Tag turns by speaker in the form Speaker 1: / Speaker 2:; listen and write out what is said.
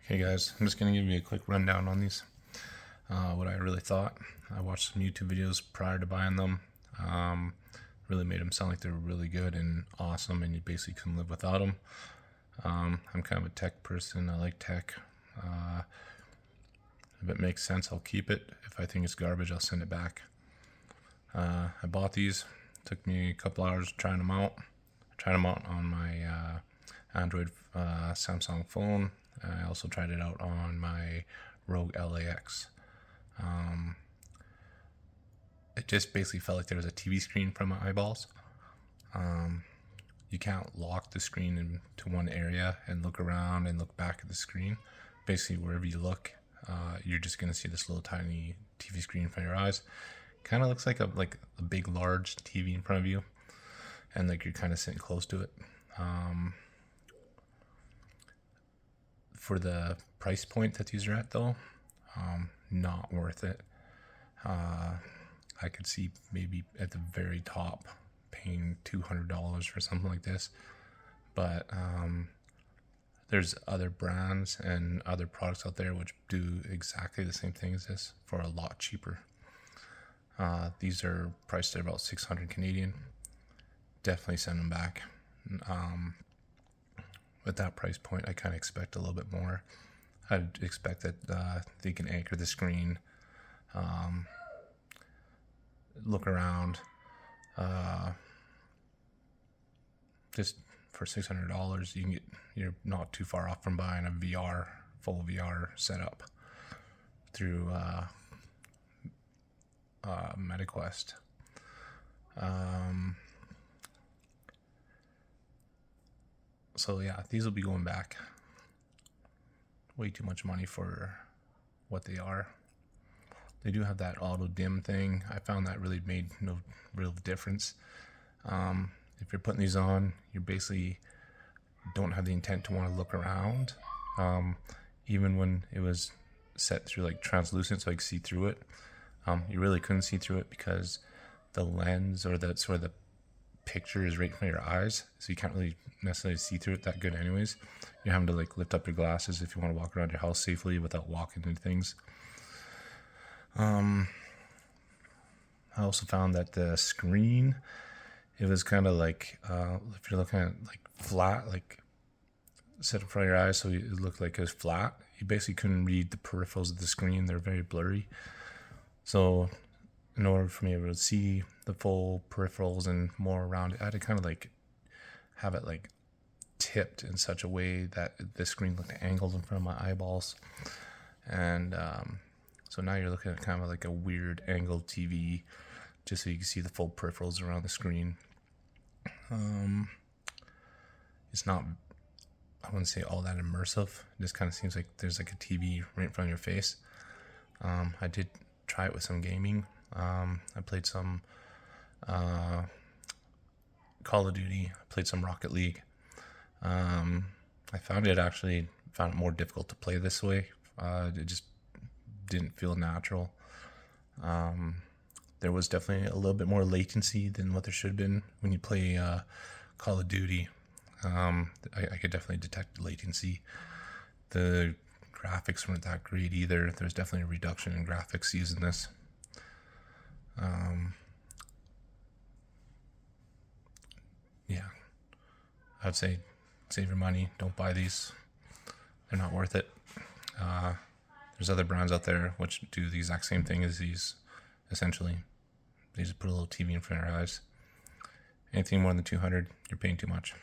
Speaker 1: Hey guys, I'm just going to give you a quick rundown on these, what I really thought. I watched some YouTube videos prior to buying them. Really made them sound like they were really good and awesome and you basically couldn't live without them. I'm kind of a tech person. I like tech. If it makes sense, I'll keep it. If I think it's garbage, I'll send it back. I bought these. Took me a couple hours trying them out. I tried them out on my Android Samsung phone. I also tried it out on my Rogue LAX. It just basically felt like there was a TV screen from my eyeballs. You can't lock the screen into one area and look around and look back at the screen. Basically, wherever you look, you're just going to see this little tiny TV screen in front of your eyes. Kind of looks like a big, large TV in front of you, and like you're kind of sitting close to it. For the price point that these are at, though, not worth it. I could see maybe at the very top paying $200 for something like this, but there's other brands and other products out there which do exactly the same thing as this for a lot cheaper. These are priced at about 600 Canadian. Definitely send them back. At that price point, I kind of expect a little bit more. I'd expect that they can anchor the screen, look around. Just for $600, you can you're not too far off from buying a full VR setup through MetaQuest. So yeah, these will be going back. Way too much money for what they are. They do have that auto dim thing. I found that really made no real difference. If you're putting these on, you basically don't have the intent to want to look around. Even when it was set through like translucent so I could see through it, you really couldn't see through it because the lens or the sort of the picture is right in front of your eyes, so you can't really necessarily see through it that good anyways. You're having to like lift up your glasses if you want to walk around your house safely without walking into things. I also found that the screen, it was kind of like if you're looking at like flat, like set in front of your eyes, so it looked like it was flat. You basically couldn't read the peripherals of the screen. They're very blurry. So in order for me to see the full peripherals and more around it, I had to kind of like have it like tipped in such a way that the screen looked angled in front of my eyeballs. And so now you're looking at kind of like a weird angled TV, just so you can see the full peripherals around the screen. It's not, I wouldn't say all that immersive. It just kind of seems like there's like a TV right in front of your face. I did try it with some gaming. I played some Call of Duty. I played some Rocket League. I found it more difficult to play this way. It just didn't feel natural. There was definitely a little bit more latency than what there should have been when you play Call of Duty. I could definitely detect latency. The graphics weren't that great either. There's definitely a reduction in graphics using this. Yeah, I'd say save your money. Don't buy these. They're not worth it. There's other brands out there which do the exact same thing as these. Essentially, they just put a little TV in front of your eyes. Anything more than 200, you're paying too much.